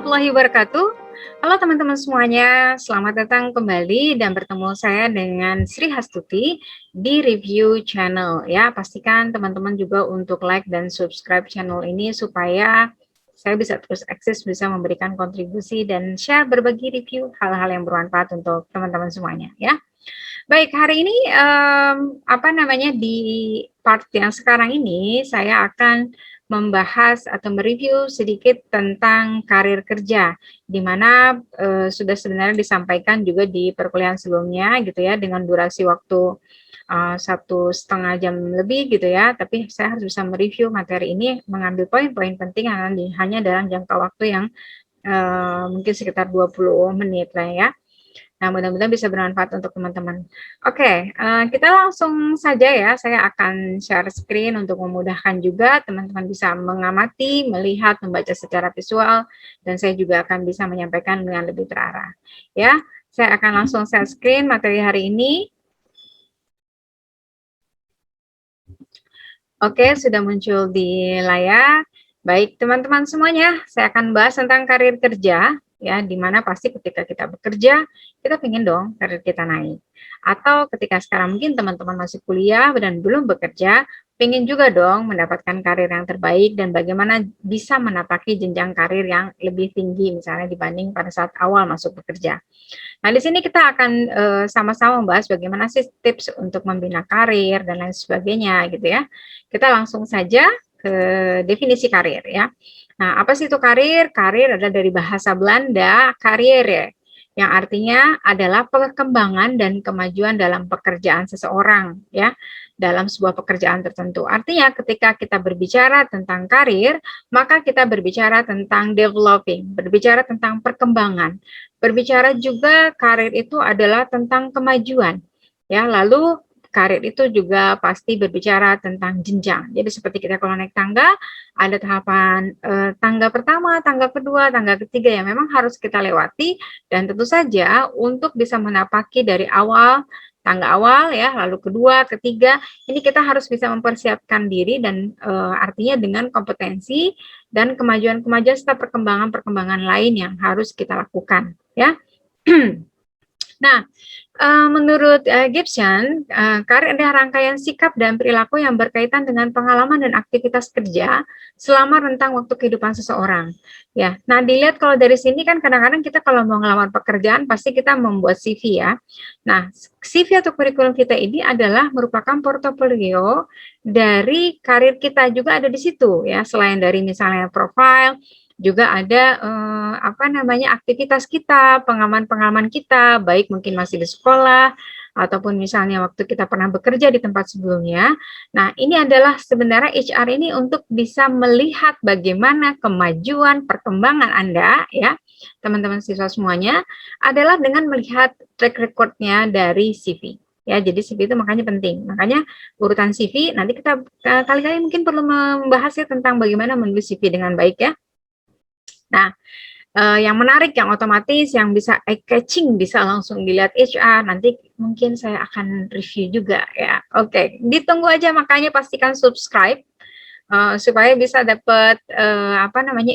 warahmatullahi wabarakatuh. Halo teman-teman semuanya, selamat datang kembali dan bertemu saya dengan Sri Hastuti di Review Channel ya. Pastikan teman-teman juga untuk like dan subscribe channel ini supaya saya bisa terus eksis, bisa memberikan kontribusi dan share berbagi review hal-hal yang bermanfaat untuk teman-teman semuanya ya. Baik, hari ini di part yang sekarang ini saya akan membahas atau mereview sedikit tentang karir kerja, di mana sudah sebenarnya disampaikan juga di perkuliahan sebelumnya gitu ya, dengan durasi waktu 1,5 jam lebih gitu ya, tapi saya harus bisa mereview materi ini, mengambil poin-poin penting yang hanya dalam jangka waktu yang mungkin sekitar 20 menit lah ya. Nah, mudah-mudahan bisa bermanfaat untuk teman-teman. Oke, kita langsung saja ya, saya akan share screen untuk memudahkan juga teman-teman bisa mengamati, melihat, membaca secara visual, dan saya juga akan bisa menyampaikan dengan lebih terarah. Ya, saya akan langsung share screen materi hari ini. Oke, sudah muncul di layar. Baik, teman-teman semuanya, saya akan bahas tentang karir kerja, ya, di mana pasti ketika kita bekerja, kita pengen dong karir kita naik. Atau ketika sekarang mungkin teman-teman masih kuliah dan belum bekerja, pengen juga dong mendapatkan karir yang terbaik dan bagaimana bisa menapaki jenjang karir yang lebih tinggi misalnya dibanding pada saat awal masuk bekerja. Nah, di sini kita akan sama-sama membahas bagaimana sih tips untuk membina karir dan lain sebagainya gitu ya. Kita langsung saja ke definisi karir ya. Nah, apa sih itu karir? Karir adalah dari bahasa Belanda, kariere, yang artinya adalah perkembangan dan kemajuan dalam pekerjaan seseorang ya, dalam sebuah pekerjaan tertentu. Artinya ketika kita berbicara tentang karir, maka kita berbicara tentang developing, berbicara tentang perkembangan. Berbicara juga karir itu adalah tentang kemajuan. Ya, lalu karir itu juga pasti berbicara tentang jenjang. Jadi seperti kita kalau naik tangga, ada tahapan tangga pertama, tangga kedua, tangga ketiga yang memang harus kita lewati dan tentu saja untuk bisa menapaki dari awal tangga awal ya, lalu kedua, ketiga, ini kita harus bisa mempersiapkan diri dan artinya dengan kompetensi dan kemajuan-kemajuan serta perkembangan-perkembangan lain yang harus kita lakukan ya. Nah, menurut Gibson, karir adalah rangkaian sikap dan perilaku yang berkaitan dengan pengalaman dan aktivitas kerja selama rentang waktu kehidupan seseorang. Ya, nah dilihat kalau dari sini kan kadang-kadang kita kalau mau ngelamar pekerjaan pasti kita membuat CV ya. Nah, CV atau kurikulum kita ini adalah merupakan portofolio dari karir kita juga ada di situ ya. Selain dari misalnya profile, juga ada aktivitas kita, pengalaman-pengalaman kita, baik mungkin masih di sekolah ataupun misalnya waktu kita pernah bekerja di tempat sebelumnya. Nah, ini adalah sebenarnya HR ini untuk bisa melihat bagaimana kemajuan perkembangan Anda ya, teman-teman siswa semuanya adalah dengan melihat track record-nya dari CV. Ya, jadi CV itu makanya penting. Makanya urutan CV nanti kita kali-kali mungkin perlu membahasnya tentang bagaimana menulis CV dengan baik ya. Nah, yang menarik, yang otomatis, yang bisa eye catching, bisa langsung dilihat HR, nanti mungkin saya akan review juga ya. Oke, ditunggu aja makanya pastikan subscribe supaya bisa dapat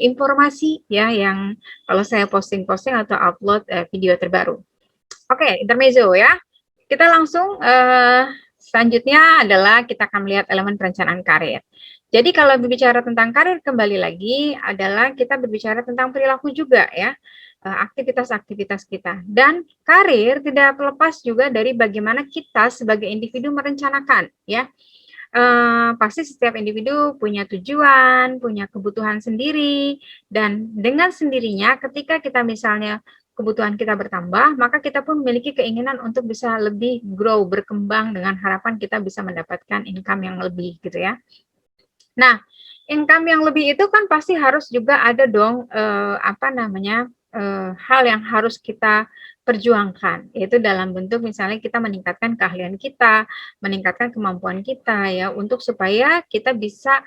informasi ya yang kalau saya posting-posting atau upload video terbaru. Oke, intermezzo ya. Kita langsung selanjutnya adalah kita akan melihat elemen perencanaan karir. Jadi kalau berbicara tentang karir kembali lagi adalah kita berbicara tentang perilaku juga ya, aktivitas-aktivitas kita. Dan karir tidak terlepas juga dari bagaimana kita sebagai individu merencanakan ya. Pasti setiap individu punya tujuan, punya kebutuhan sendiri, dan dengan sendirinya ketika kita misalnya kebutuhan kita bertambah, maka kita pun memiliki keinginan untuk bisa lebih grow, berkembang dengan harapan kita bisa mendapatkan income yang lebih gitu ya. Nah, income yang lebih itu kan pasti harus juga ada dong hal yang harus kita perjuangkan, yaitu dalam bentuk misalnya kita meningkatkan keahlian kita, meningkatkan kemampuan kita ya untuk supaya kita bisa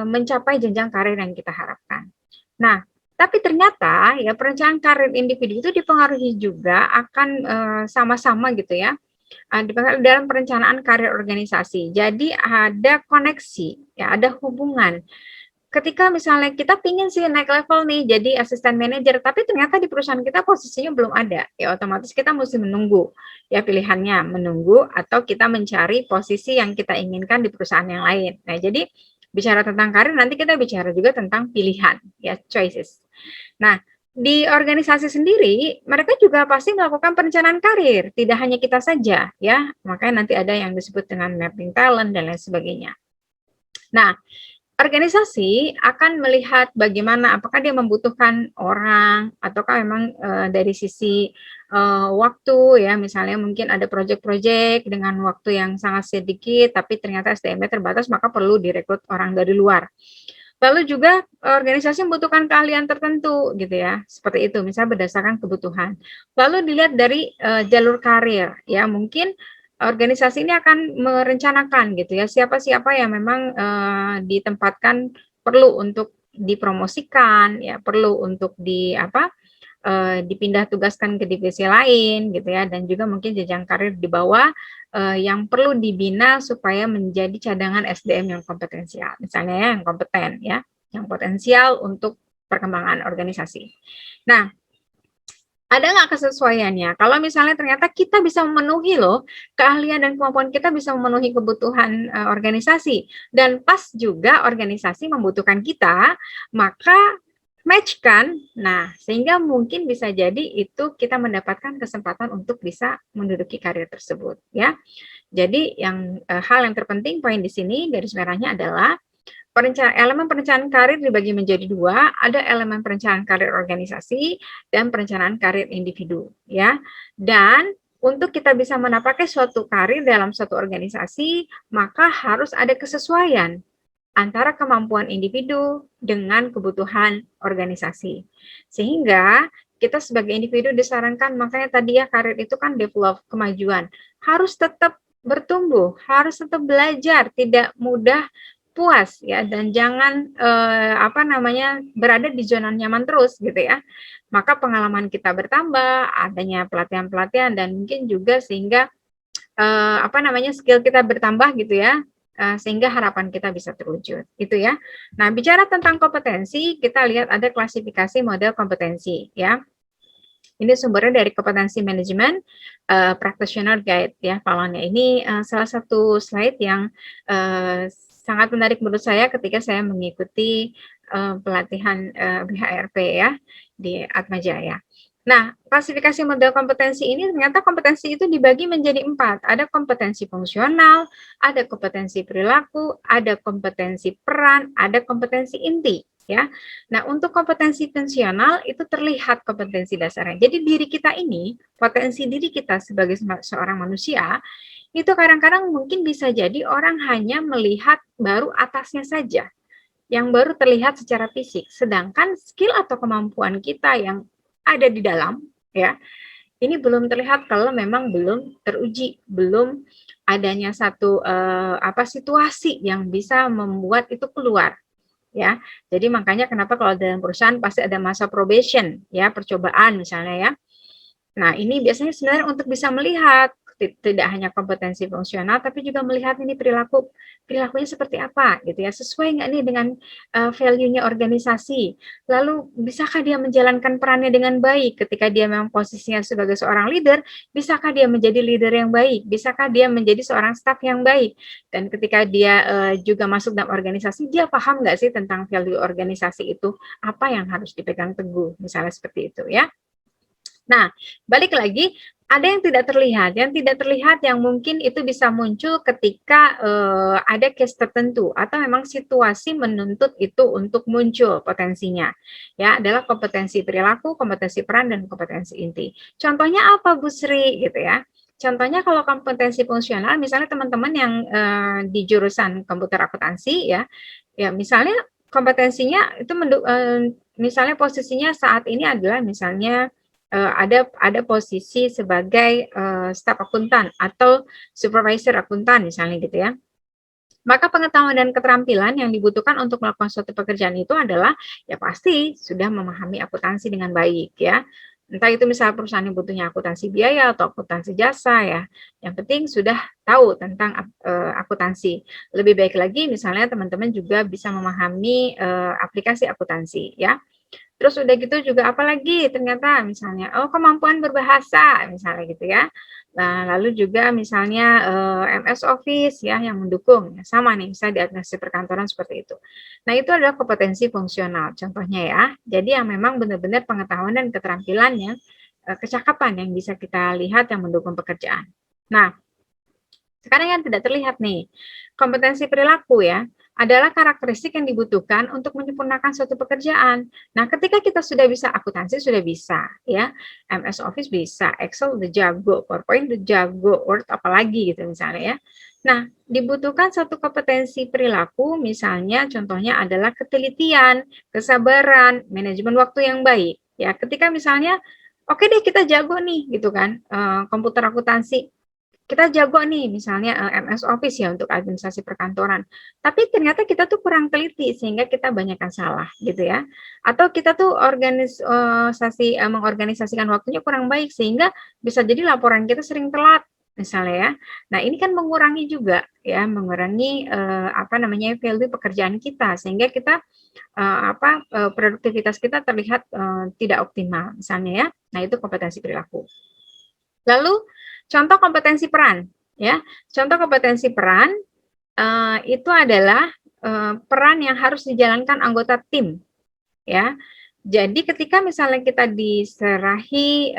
mencapai jenjang karir yang kita harapkan. Nah, tapi ternyata ya perencanaan karir individu itu dipengaruhi juga akan sama-sama gitu ya dalam perencanaan karir organisasi. Jadi ada koneksi, ya ada hubungan ketika misalnya kita pingin sih naik level nih jadi asisten manajer, tapi ternyata di perusahaan kita posisinya belum ada, ya otomatis kita mesti menunggu, ya pilihannya menunggu atau kita mencari posisi yang kita inginkan di perusahaan yang lain. Nah, jadi bicara tentang karir nanti kita bicara juga tentang pilihan, ya choices. Nah, di organisasi sendiri mereka juga pasti melakukan perencanaan karir, tidak hanya kita saja, ya. Makanya nanti ada yang disebut dengan mapping talent dan lain sebagainya. Nah, organisasi akan melihat bagaimana apakah dia membutuhkan orang ataukah memang dari sisi waktu ya, misalnya mungkin ada proyek-proyek dengan waktu yang sangat sedikit tapi ternyata SDM-nya terbatas, maka perlu direkrut orang dari luar. Lalu juga organisasi membutuhkan keahlian tertentu gitu ya, seperti itu misalnya berdasarkan kebutuhan. Lalu dilihat dari jalur karir ya, mungkin organisasi ini akan merencanakan gitu ya, siapa-siapa yang memang ditempatkan perlu untuk dipromosikan ya, perlu untuk dipindah tugaskan ke divisi lain gitu ya, dan juga mungkin jenjang karir di bawah yang perlu dibina supaya menjadi cadangan SDM yang kompetensial, misalnya ya, yang kompeten ya, yang potensial untuk perkembangan organisasi. Nah, ada nggak kesesuaiannya? Kalau misalnya ternyata kita bisa memenuhi loh, keahlian dan kemampuan kita bisa memenuhi kebutuhan organisasi, dan pas juga organisasi membutuhkan kita, maka match kan? Nah, sehingga mungkin bisa jadi itu kita mendapatkan kesempatan untuk bisa menduduki karir tersebut, ya. Jadi hal yang terpenting poin di sini garis merahnya adalah elemen perencanaan karir dibagi menjadi dua, ada elemen perencanaan karir organisasi dan perencanaan karir individu, ya. Dan untuk kita bisa mendapatkan suatu karir dalam suatu organisasi, maka harus ada kesesuaian antara kemampuan individu dengan kebutuhan organisasi. Sehingga kita sebagai individu disarankan, makanya tadi ya karir itu kan develop, kemajuan. Harus tetap bertumbuh, harus tetap belajar, tidak mudah puas ya, dan jangan berada di zona nyaman terus gitu ya. Maka pengalaman kita bertambah, adanya pelatihan-pelatihan dan mungkin juga sehingga skill kita bertambah gitu ya, sehingga harapan kita bisa terwujud, gitu ya. Nah, bicara tentang kompetensi, kita lihat ada klasifikasi model kompetensi ya. Ini sumbernya dari Kompetensi Manajemen Practitioner Guide ya, Palanya. Ini salah satu slide yang sangat menarik menurut saya ketika saya mengikuti pelatihan BHRP ya di Atmajaya. Nah, klasifikasi model kompetensi ini ternyata kompetensi itu dibagi menjadi 4. Ada kompetensi fungsional, ada kompetensi perilaku, ada kompetensi peran, ada kompetensi inti. Ya, nah untuk kompetensi fungsional itu terlihat kompetensi dasarnya. Jadi diri kita ini, potensi diri kita sebagai seorang manusia, itu kadang-kadang mungkin bisa jadi orang hanya melihat baru atasnya saja, yang baru terlihat secara fisik. Sedangkan skill atau kemampuan kita yang ada di dalam, ya, ini belum terlihat kalau memang belum teruji, belum adanya satu situasi yang bisa membuat itu keluar. Ya, jadi makanya kenapa kalau dalam perusahaan pasti ada masa probation, ya, percobaan misalnya ya. Nah, ini biasanya sebenarnya untuk bisa melihat tidak hanya kompetensi fungsional, tapi juga melihat ini perilakunya seperti apa gitu ya, sesuai nggak nih dengan value-nya organisasi. Lalu bisakah dia menjalankan perannya dengan baik ketika dia memang posisinya sebagai seorang leader, bisakah dia menjadi leader yang baik, bisakah dia menjadi seorang staff yang baik, dan ketika dia juga masuk dalam organisasi, dia paham nggak sih tentang value organisasi itu, apa yang harus dipegang teguh, misalnya seperti itu ya. Nah, balik lagi, ada yang tidak terlihat yang mungkin itu bisa muncul ketika ada case tertentu atau memang situasi menuntut itu untuk muncul potensinya. Ya, adalah kompetensi perilaku, kompetensi peran, dan kompetensi inti. Contohnya apa, Bu Sri? Gitu ya. Contohnya kalau kompetensi fungsional, misalnya teman-teman yang di jurusan komputer akuntansi ya misalnya kompetensinya itu misalnya posisinya saat ini adalah misalnya ada posisi sebagai staf akuntan atau supervisor akuntan misalnya gitu ya. Maka pengetahuan dan keterampilan yang dibutuhkan untuk melakukan suatu pekerjaan itu adalah ya pasti sudah memahami akuntansi dengan baik ya. Entah itu misal perusahaan yang butuhnya akuntansi biaya atau akuntansi jasa ya, yang penting sudah tahu tentang akuntansi. Lebih baik lagi misalnya teman-teman juga bisa memahami aplikasi akuntansi ya. Terus udah gitu juga apalagi ternyata misalnya, oh kemampuan berbahasa misalnya gitu ya. Nah, lalu juga misalnya MS Office ya yang mendukung, ya, sama nih misalnya di administrasi perkantoran seperti itu. Nah, itu adalah kompetensi fungsional contohnya ya. Jadi yang memang benar-benar pengetahuan dan keterampilannya, kecakapan yang bisa kita lihat yang mendukung pekerjaan. Nah, sekarang yang tidak terlihat nih, kompetensi perilaku ya, adalah karakteristik yang dibutuhkan untuk menyempurnakan suatu pekerjaan. Nah, ketika kita sudah bisa akuntansi sudah bisa, ya, MS Office bisa, Excel udah jago, PowerPoint udah jago, Word apalagi gitu misalnya ya. Nah, dibutuhkan satu kompetensi perilaku, misalnya contohnya adalah ketelitian, kesabaran, manajemen waktu yang baik. Ya, ketika misalnya, oke deh kita jago nih gitu kan, komputer akuntansi, kita jago nih misalnya MS Office ya untuk administrasi perkantoran, tapi ternyata kita tuh kurang teliti sehingga kita banyakkan salah gitu ya. Atau kita tuh mengorganisasikan waktunya kurang baik sehingga bisa jadi laporan kita sering telat misalnya ya. Nah, ini kan mengurangi juga ya, mengurangi value pekerjaan kita sehingga kita produktivitas kita terlihat tidak optimal misalnya ya. Nah, itu kompetensi perilaku. Lalu contoh kompetensi peran, ya. Contoh kompetensi peran itu adalah peran yang harus dijalankan anggota tim, ya. Jadi ketika misalnya kita diserahi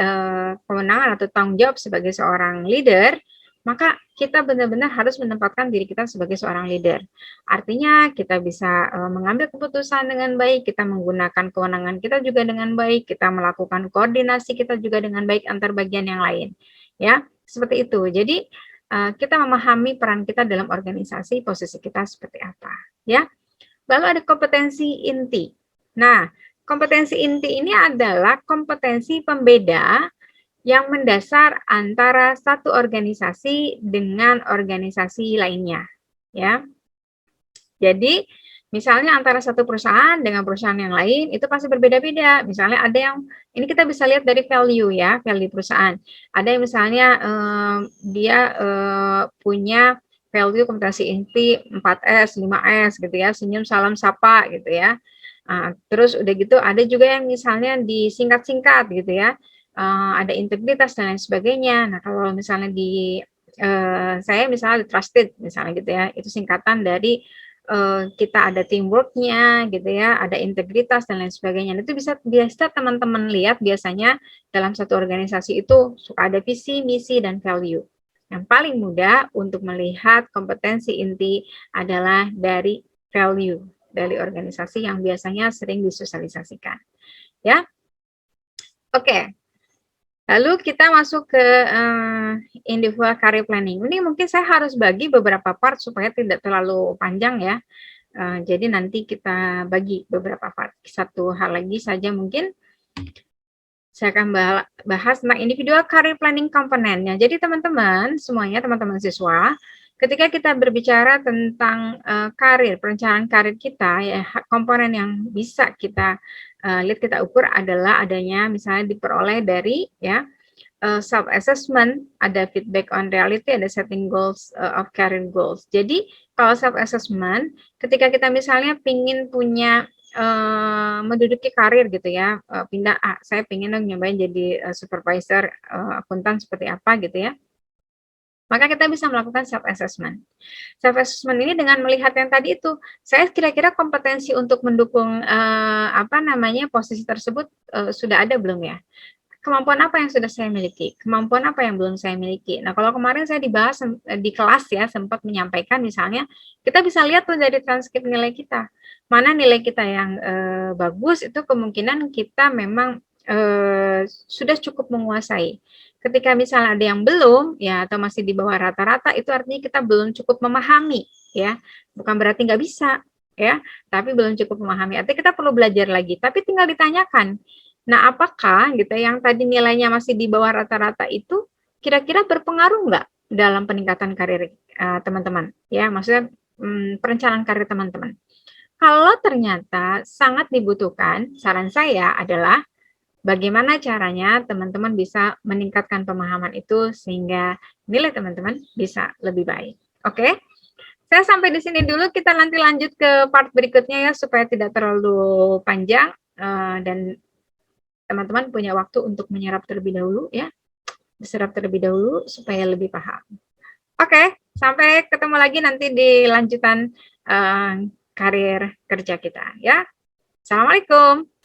kewenangan atau tanggung jawab sebagai seorang leader, maka kita benar-benar harus menempatkan diri kita sebagai seorang leader. Artinya kita bisa mengambil keputusan dengan baik, kita menggunakan kewenangan kita juga dengan baik, kita melakukan koordinasi kita juga dengan baik antar bagian yang lain. Ya, seperti itu. Jadi kita memahami peran kita dalam organisasi, posisi kita seperti apa, ya. Lalu ada kompetensi inti. Nah, kompetensi inti ini adalah kompetensi pembeda yang mendasar antara satu organisasi dengan organisasi lainnya, ya. Jadi, misalnya antara satu perusahaan dengan perusahaan yang lain itu pasti berbeda-beda. Misalnya ada yang ini kita bisa lihat dari value ya, value perusahaan. Ada yang misalnya dia punya value kompetensi inti 4S, 5S gitu ya, senyum, salam, sapa gitu ya. Terus udah gitu ada juga yang misalnya disingkat-singkat gitu ya, ada integritas dan lain sebagainya. Nah, kalau misalnya di saya misalnya trusted misalnya gitu ya, itu singkatan dari kita ada teamwork-nya gitu ya, ada integritas dan lain sebagainya. Nah, itu biasa teman-teman lihat biasanya dalam satu organisasi itu suka ada visi, misi, dan value. Yang paling mudah untuk melihat kompetensi inti adalah dari value dari organisasi yang biasanya sering disosialisasikan. Ya, oke. Lalu kita masuk ke individual career planning. Ini mungkin saya harus bagi beberapa part supaya tidak terlalu panjang ya. Jadi nanti kita bagi beberapa part. Satu hal lagi saja mungkin saya akan bahas tentang individual career planning komponennya. Jadi teman-teman semuanya, teman-teman siswa, ketika kita berbicara tentang karir, perencanaan karir kita, ya komponen yang bisa kita lihat, kita ukur adalah adanya misalnya diperoleh dari ya self assessment, ada feedback on reality, ada setting goals of career goals. Jadi kalau self assessment, ketika kita misalnya pingin punya menduduki karir gitu ya, pindah, saya pengen dong nyobain jadi supervisor akuntan seperti apa gitu ya. Maka kita bisa melakukan self assessment. Self assessment ini dengan melihat yang tadi itu, saya kira-kira kompetensi untuk mendukung posisi tersebut sudah ada belum ya? Kemampuan apa yang sudah saya miliki? Kemampuan apa yang belum saya miliki? Nah, kalau kemarin saya dibahas di kelas ya, sempat menyampaikan misalnya, kita bisa lihat tuh dari transkrip nilai kita. Mana nilai kita yang bagus, itu kemungkinan kita memang sudah cukup menguasai. Ketika misalnya ada yang belum, ya atau masih di bawah rata-rata, itu artinya kita belum cukup memahami, ya. Bukan berarti nggak bisa, ya, tapi belum cukup memahami. Artinya kita perlu belajar lagi. Tapi tinggal ditanyakan, nah, apakah gitu yang tadi nilainya masih di bawah rata-rata itu kira-kira berpengaruh nggak dalam peningkatan karir teman-teman? Ya, maksudnya perencanaan karir teman-teman. Kalau ternyata sangat dibutuhkan, saran saya adalah bagaimana caranya teman-teman bisa meningkatkan pemahaman itu sehingga nilai teman-teman bisa lebih baik. Oke? Saya sampai di sini dulu, kita nanti lanjut ke part berikutnya ya supaya tidak terlalu panjang dan teman-teman punya waktu untuk menyerap terlebih dahulu ya. Diserap terlebih dahulu supaya lebih paham. Oke, sampai ketemu lagi nanti di lanjutan karir kerja kita ya. Assalamualaikum.